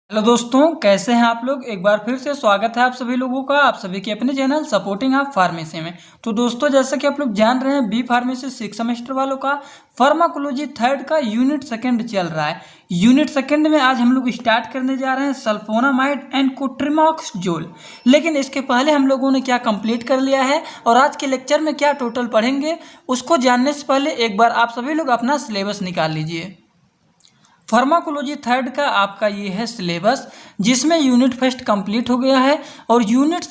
Hello दोस्तों, कैसे हैं आप लोग। एक बार फिर से स्वागत है आप सभी लोगों का आप सभी के अपने चैनल सपोर्टिंग आप फार्मेसी में। तो दोस्तों, जैसा कि आप लोग जान रहे हैं, बी फार्मेसी 6 सेमेस्टर वालों का फार्माकोलॉजी थर्ड का यूनिट सेकंड चल रहा है। यूनिट सेकंड में आज हम लोग स्टार्ट करने जा रहे हैं सल्फोनामाइड एंड कोट्रिमॉक्सजोल। लेकिन इसके पहले हम लोगों ने क्या कंप्लीट कर लिया है और आज के लेक्चर में क्या टोटल पढ़ेंगे, उसको जानने से पहले एक बार आप सभी लोग अपना सिलेबस निकाल लीजिए। फार्माकोलॉजी थर्ड का आपका ये है सिलेबस, जिसमें यूनिट फर्स्ट कंप्लीट हो गया है और यूनिट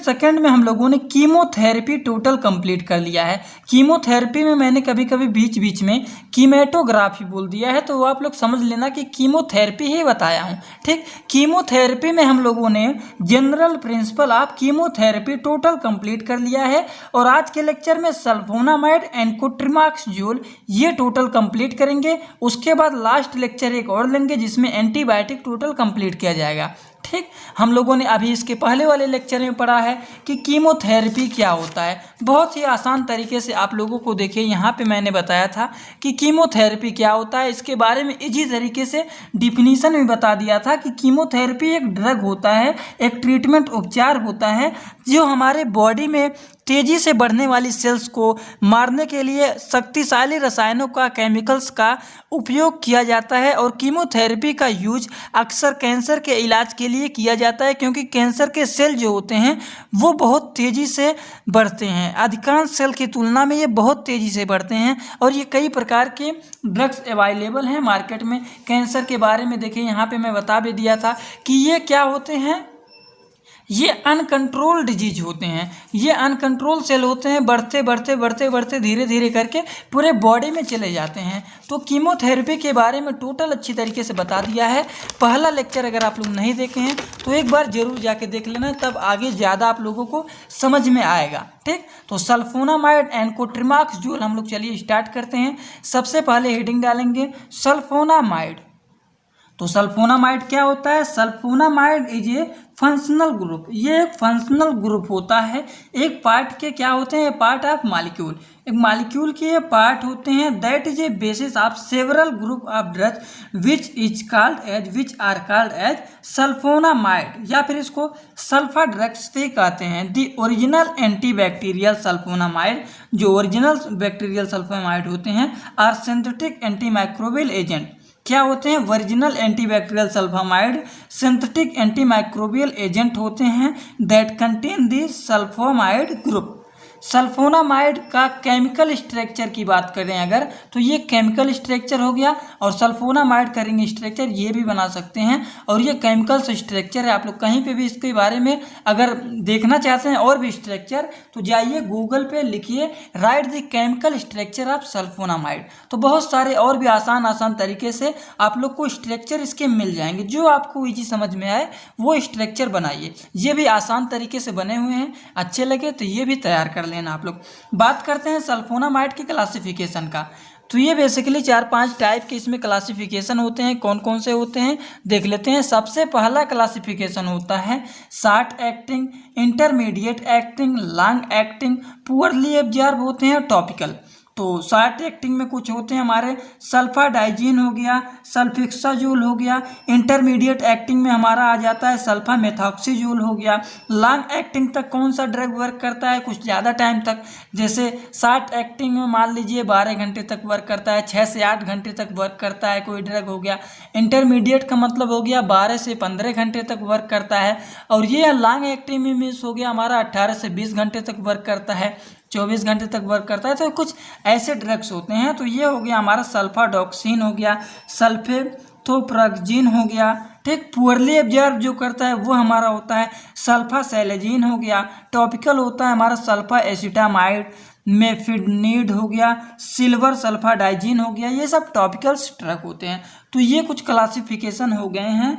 सेकंड में हम लोगों ने कीमोथेरेपी टोटल कंप्लीट कर लिया है। कीमोथेरेपी में मैंने कभी कभी बीच बीच में कीमेटोग्राफी बोल दिया है, तो वो आप लोग समझ लेना कि कीमोथेरेपी ही बताया हूँ। ठीक, कीमोथेरेपी में हम लोगों ने general principle of chemotherapy total complete कर लिया है और आज के लेक्चर में सल्फोनामाइड एंड कोट्रिमॉक्सजोल ये टोटल कंप्लीट करेंगे। उसके बाद लास्ट लेक्चर एक और लेंगे जिसमें एंटीबायोटिक टोटल कंप्लीट किया जाएगा। ठीक, हम लोगों ने अभी इसके पहले वाले लेक्चर में पढ़ा है कि कीमोथेरेपी क्या होता है। बहुत ही आसान तरीके से आप लोगों को देखिए, यहाँ पे मैंने बताया था कि कीमोथेरेपी क्या होता है। इसके बारे में इजी तरीके से डिफिनीशन भी बता दिया था कि कीमोथेरेपी एक ड्रग होता है, एक ट्रीटमेंट उपचार होता है जो हमारे बॉडी में तेजी से बढ़ने वाली सेल्स को मारने के लिए शक्तिशाली रसायनों का, केमिकल्स का उपयोग किया जाता है। और कीमोथेरेपी का यूज अक्सर कैंसर के इलाज के लिए किया जाता है, क्योंकि कैंसर के सेल जो होते हैं वो बहुत तेज़ी से बढ़ते हैं। अधिकांश सेल की तुलना में ये बहुत तेज़ी से बढ़ते हैं और ये कई प्रकार के ड्रग्स अवेलेबल हैं मार्केट में। कैंसर के बारे में देखिए, यहाँ पे मैं बता भी दिया था कि ये क्या होते हैं, ये अनकंट्रोल डिजीज होते हैं। ये अनकंट्रोल सेल होते हैं, बढ़ते धीरे धीरे करके पूरे बॉडी में चले जाते हैं। तो कीमोथेरेपी के बारे में टोटल अच्छी तरीके से बता दिया है। पहला लेक्चर अगर आप लोग नहीं देखे हैं तो एक बार जरूर जाके देख लेना, तब आगे ज़्यादा आप लोगों को समझ में आएगा। ठीक, तो सल्फोनामाइड एंड कोट्रिमॉक्सजोल हम लोग चलिए स्टार्ट करते हैं। सबसे पहले हेडिंग डालेंगे सल्फोनामाइड। तो सल्फोनामाइड क्या होता है? Sulphonamide is a functional group. ये एक फंक्शनल ग्रुप होता है। एक पार्ट के क्या होते हैं? Part of molecule. एक मालिक्यूल के पार्ट होते हैं। That is a basis of several group of drugs which are called as sulphonamide, या फिर इसको सल्फा ड्रग्स से कहते हैं। दी ओरिजिनल एंटीबैक्टीरियल सल्फोनामाइड, जो ओरिजिनल बैक्टीरियल सल्फोनामाइड होते हैं, आर सिंथेटिक एंटीमाइक्रोबियल एजेंट। क्या होते हैं? Original antibacterial sulphonamide synthetic antimicrobial agent होते हैं that contain the sulphonamide group. Sulphonamide का केमिकल स्ट्रक्चर की बात करें अगर, तो ये केमिकल स्ट्रक्चर हो गया, और सल्फोनामाइड का रिंग स्ट्रक्चर ये भी बना सकते हैं, और ये केमिकल स्ट्रक्चर है। आप लोग कहीं पे भी इसके बारे में अगर देखना चाहते हैं और भी स्ट्रक्चर, तो जाइए गूगल पे लिखिए write the chemical structure of sulphonamide. तो बहुत सारे और भी आसान तरीके से आप लोग को स्ट्रक्चर इसके मिल जाएंगे। जो आपको इजी समझ में आए वो स्ट्रक्चर बनाइए। ये भी आसान तरीके से बने हुए हैं, अच्छे लगे तो ये भी तैयार कर लेना आप लोग। बात करते हैं सल्फोनामाइड के क्लासिफिकेशन का। तो ये बेसिकली 4-5 टाइप के इसमें क्लासिफिकेशन होते हैं। कौन कौन से होते हैं देख लेते हैं। सबसे पहला क्लासिफिकेशन होता है short acting, intermediate acting, long acting, poorly absorb होते हैं, टॉपिकल। तो शॉर्ट एक्टिंग में कुछ होते हैं हमारे सल्फाडाइजीन हो गया, सल्फिक्साजोल हो गया। इंटरमीडिएट एक्टिंग में हमारा आ जाता है सल्फामेथॉक्सीजोल हो गया। लॉन्ग एक्टिंग तक कौन सा ड्रग वर्क करता है? कुछ ज़्यादा टाइम तक, जैसे शॉर्ट एक्टिंग में मान लीजिए 12 घंटे तक वर्क करता है, 6 से 8 घंटे तक वर्क करता है कोई ड्रग हो गया। इंटरमीडिएट का मतलब हो गया 12 से 15 घंटे तक वर्क करता है। और ये लॉन्ग एक्टिंग में मिस हो गया हमारा 18 से 20 घंटे तक वर्क करता है, 24 घंटे तक वर्क करता है। तो कुछ ऐसे ड्रग्स होते हैं। तो ये हो गया हमारा सल्फाडॉक्सिन हो गया, सल्फेथोप्राक्जिन हो गया। ठीक, पुअरली एब्जॉर्ब जो करता है वो हमारा होता है सल्फासेलेजिन हो गया। टॉपिकल होता है हमारा सल्फा एसिटामाइड, मेफिडनीड हो गया, सिल्वर सल्फाडाइजीन हो गया। ये सब टॉपिकल ड्रग होते हैं। तो ये कुछ क्लासिफिकेशन हो गए हैं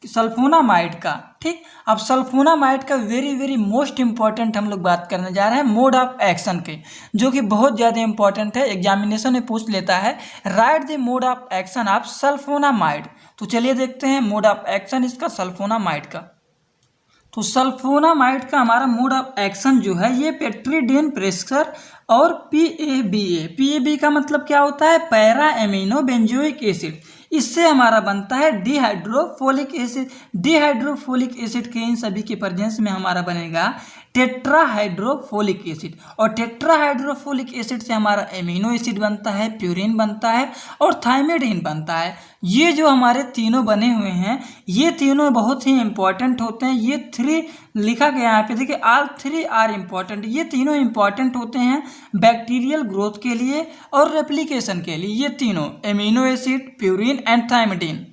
सल्फोनामाइड का। ठीक, अब सल्फोनामाइड का वेरी मोस्ट इंपॉर्टेंट हम लोग बात करने जा रहे हैं मोड ऑफ एक्शन के, जो कि बहुत ज़्यादा इंपॉर्टेंट है, एग्जामिनेशन में पूछ लेता है। Write the mode of action of sulphonamide. तो चलिए देखते हैं मोड ऑफ एक्शन इसका सल्फोनामाइड का। तो सल्फोनामाइड का हमारा मोड ऑफ एक्शन जो है ये पेट्रीडिन प्रेशर और PABA। PAB का मतलब क्या होता है? Para amino benzoic acid. इससे हमारा बनता है डिहाइड्रोफोलिक एसिड। डिहाइड्रोफोलिक एसिड के इन सभी के प्रेजेंस में हमारा बनेगा टेट्राहाइड्रोफोलिक एसिड, और टेट्राहाइड्रोफोलिक एसिड से हमारा एमिनो एसिड बनता है, प्यूरिन बनता है और थायमिडीन बनता है। ये जो हमारे तीनों बने हुए हैं, ये तीनों बहुत ही इंपॉर्टेंट होते हैं। ये 3 लिखा गया यहाँ पे, देखिए ऑल 3 आर इम्पॉर्टेंट। ये तीनों इंपॉर्टेंट होते हैं बैक्टीरियल ग्रोथ के लिए और रेप्लिकेशन के लिए। ये तीनों एमिनो एसिड, प्यूरिन एंड थायमिडीन,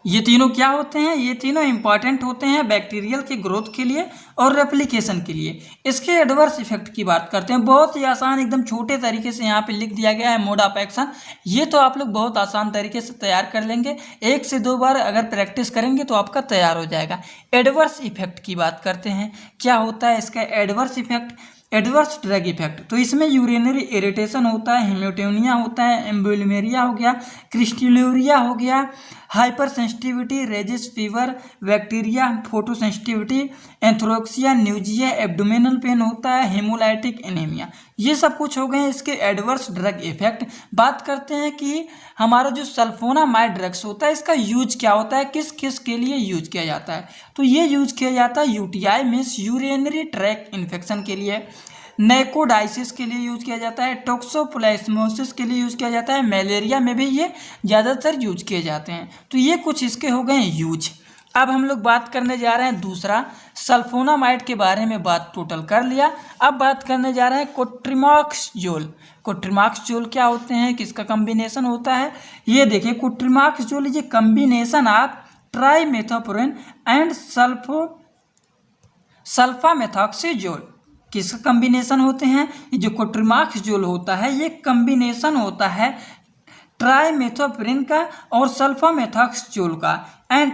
ये तीनों क्या होते हैं? ये तीनों इंपॉर्टेंट होते हैं बैक्टीरियल के ग्रोथ के लिए और रेप्लिकेशन के लिए। इसके एडवर्स इफेक्ट की बात करते हैं। बहुत ही आसान, एकदम छोटे तरीके से यहाँ पे लिख दिया गया है मोड ऑफ एक्शन। ये तो आप लोग बहुत आसान तरीके से तैयार कर लेंगे, 1 से 2 बार अगर प्रैक्टिस करेंगे तो आपका तैयार हो जाएगा। एडवर्स इफेक्ट की बात करते हैं, क्या होता है इसका adverse effect? Adverse drug effect, तो इसमें यूरिनरी इरिटेशन होता है, हेमोटेनिया होता है, एम्बुलिमेरिया हो गया, क्रिस्टल्यूरिया हो गया, hypersensitivity, rashes fever, bacteria photosensitivity, anorexia, nausea, abdominal pain होता है, हेमोलाइटिक एनीमिया। ये सब कुछ हो गए इसके एडवर्स ड्रग इफेक्ट। बात करते हैं कि हमारा जो सल्फोनामाइड ड्रग्स होता है, इसका यूज क्या होता है, किस किस के लिए यूज किया जाता है? तो ये यूज किया जाता है UTI means urinary tract infection के लिए, नेकोडाइसिस के लिए यूज किया जाता है, टोक्सोप्लाज्मोसिस के लिए यूज किया जाता है, मलेरिया में भी ये ज़्यादातर यूज किए जाते हैं। तो ये कुछ इसके हो गए यूज। अब हम लोग बात करने जा रहे हैं दूसरा, सल्फोनामाइड के बारे में बात टोटल कर लिया। अब बात करने जा रहे हैं कोट्रिमॉक्सजोल। कोट्रिमॉक्सजोल क्या होते हैं, किसका कम्बिनेशन होता है? ये देखिए, cotrimoxazole is a combination of trimethoprim and sulfamethoxazole. किसका कम्बिनेशन होते हैं? ये जो कोट्रिमॉक्सजोल होता है, ये कम्बिनेशन होता है ट्राइमेथोप्रिन का और सल्फामेथॉक्सजोल का, and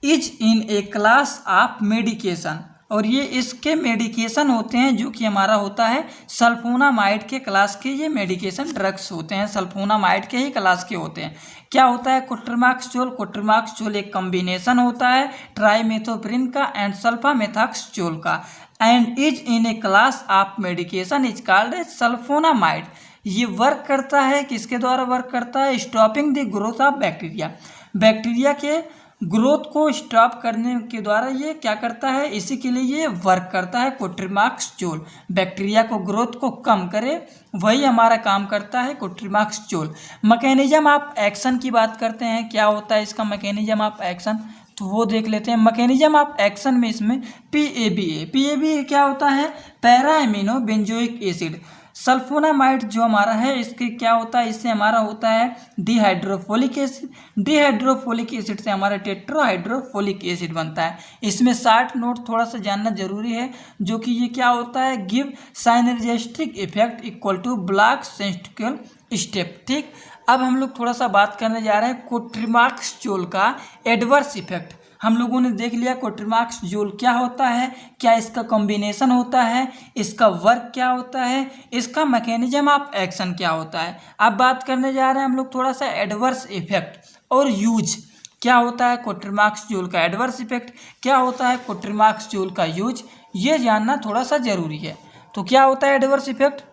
is in a class of medication, और ये इसके मेडिकेशन होते हैं जो कि हमारा होता है सल्फोनामाइड के क्लास के। ये मेडिकेशन ड्रग्स होते हैं, सल्फोनामाइड के ही क्लास के होते हैं। क्या होता है कोट्रिमॉक्सजोल? कोट्रिमॉक्सजोल एक कम्बिनेशन होता है ट्राइमेथोप्रिन का एंड सल्फामेथॉक्सजोल का, and is in a class of medication is called a sulphonamide. ये वर्क करता है, किसके द्वारा वर्क करता है? Stopping the growth of bacteria. Bacteria के ग्रोथ को स्टॉप करने के द्वारा ये क्या करता है, इसी के लिए ये वर्क करता है कोट्रिमॉक्सजोल। बैक्टीरिया को ग्रोथ को कम करे, वही हमारा काम करता है कोट्रिमॉक्सजोल। मैकेनिज्म ऑफ एक्शन की बात करते हैं, क्या होता है इसका मैकेनिज्म ऑफ एक्शन? तो वो देख लेते हैं। मैकेनिज्म ऑफ एक्शन में इसमें पीएबीए क्या होता है? Para amino benzoic acid. Sulphonamide जो हमारा है, इसके क्या होता है? इससे हमारा होता है डिहाइड्रोफोलिक एसिड। डिहाइड्रोफोलिक एसिड से हमारा टेट्राहाइड्रोफोलिक एसिड बनता है। इसमें 60 नोट थोड़ा सा जानना जरूरी है, जो कि ये क्या होता है? Give synergistic effect equal to block sequential step. ठीक, अब हम लोग थोड़ा सा बात करने जा रहे हैं कोट्रिमॉक्सजोल का एडवर्स इफेक्ट। हम लोगों ने देख लिया कोट्रिमॉक्सजोल क्या होता है, क्या इसका कॉम्बिनेशन होता है, इसका वर्क क्या होता है, इसका मैकेनिज्म ऑफ एक्शन क्या होता है। अब बात करने जा रहे हैं हम लोग थोड़ा सा एडवर्स इफेक्ट और यूज। क्या होता है कोट्रिमॉक्सजोल का एडवर्स इफेक्ट, क्या होता है कोट्रिमॉक्सजोल का यूज, ये जानना थोड़ा सा जरूरी है। तो क्या होता है एडवर्स इफेक्ट?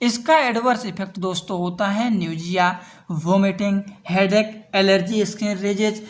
इसका एडवर्स इफेक्ट दोस्तों होता है nausea, vomiting, headache, allergy, skin rashes,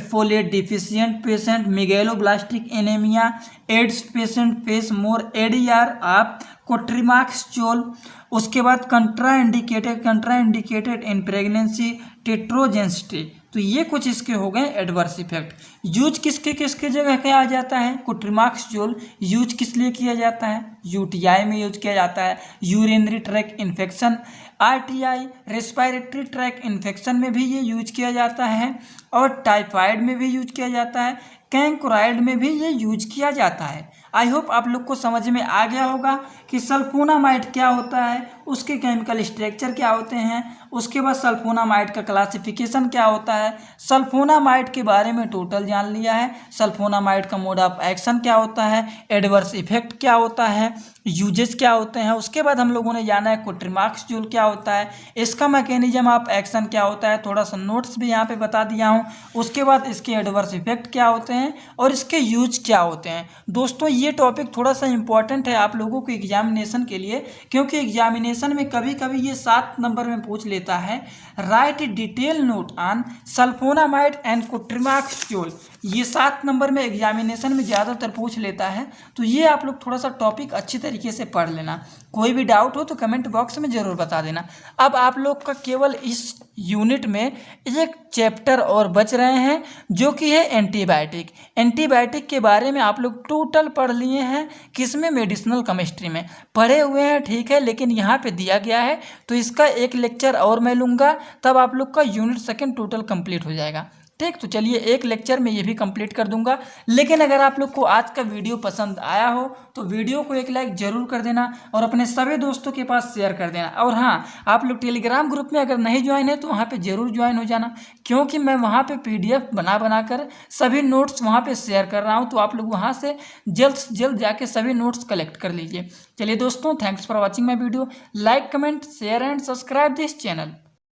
folate deficient patient, megaloblastic anaemia, AIDS patient face more ADR of cotrimoxazole. उसके बाद कंट्राइंडिकेटेड इन प्रेगनेंसी, टेट्रोजेंसिटी। तो ये कुछ इसके हो गए एडवर्स इफेक्ट। यूज किसके किसके जगह पे आ जाता है? कोट्रिमॉक्सजोल यूज किस लिए किया जाता है? यूटीआई में यूज किया जाता है, urinary tract infection, RTI respiratory tract infection में भी ये यूज किया जाता है, और टाइफाइड में भी यूज किया जाता है, कैंक्रोराइड में भी ये यूज किया जाता है। आई होप आप लोग को समझ में आ गया होगा कि सल्फोनामाइड क्या होता है, उसके केमिकल स्ट्रक्चर क्या होते हैं, उसके बाद सल्फोनामाइड का क्लासिफिकेशन क्या होता है, सल्फोनामाइड के बारे में टोटल जान लिया है, सल्फोनामाइड का मोड ऑफ एक्शन क्या होता है, एडवर्स इफेक्ट क्या होता है, यूजेस क्या होते हैं। उसके बाद हम लोगों ने जाना है कोट्रिमॉक्सजोल क्या होता है, इसका मैकेनिज्म ऑफ एक्शन क्या होता है, थोड़ा सा नोट्स भी यहाँ पे बता दिया हूँ। उसके बाद इसके एडवर्स इफेक्ट क्या होते हैं और इसके यूज क्या होते हैं। दोस्तों ये टॉपिक थोड़ा सा इंपॉर्टेंट है आप लोगों को एग्जामिनेशन के लिए, क्योंकि एग्जामिनेशन में कभी कभी ये 7 नंबर में पूछ लेता है, write detail note on sulfonamide and cotrimoxazole. ये 7 नंबर में एग्जामिनेशन में ज़्यादातर पूछ लेता है, तो ये आप लोग थोड़ा सा टॉपिक अच्छी तरीके से पढ़ लेना। कोई भी डाउट हो तो कमेंट बॉक्स में ज़रूर बता देना। अब आप लोग का केवल इस यूनिट में एक चैप्टर और बच रहे हैं, जो कि है एंटीबायोटिक। एंटीबायोटिक के बारे में आप लोग टोटल पढ़ लिए हैं, किसमें? मेडिसिनल केमिस्ट्री में पढ़े हुए हैं, ठीक है, लेकिन यहाँ पे दिया गया है तो इसका एक लेक्चर और मैं लूँगा, तब आप लोग का यूनिट 2 टोटल कंप्लीट हो जाएगा। ठीक, तो चलिए एक लेक्चर में ये भी कंप्लीट कर दूंगा। लेकिन अगर आप लोग को आज का वीडियो पसंद आया हो तो वीडियो को एक लाइक जरूर कर देना और अपने सभी दोस्तों के पास शेयर कर देना। और हाँ, आप लोग टेलीग्राम ग्रुप में अगर नहीं ज्वाइन है तो वहाँ पे जरूर ज्वाइन हो जाना, क्योंकि मैं वहाँ पे PDF बना कर सभी नोट्स वहाँ पे शेयर कर रहा हूँ। तो आप लोग वहाँ से जल्द से जल्द जाके सभी नोट्स कलेक्ट कर लीजिए। चलिए दोस्तों, thanks for watching my video. Like, comment, share and subscribe this channel.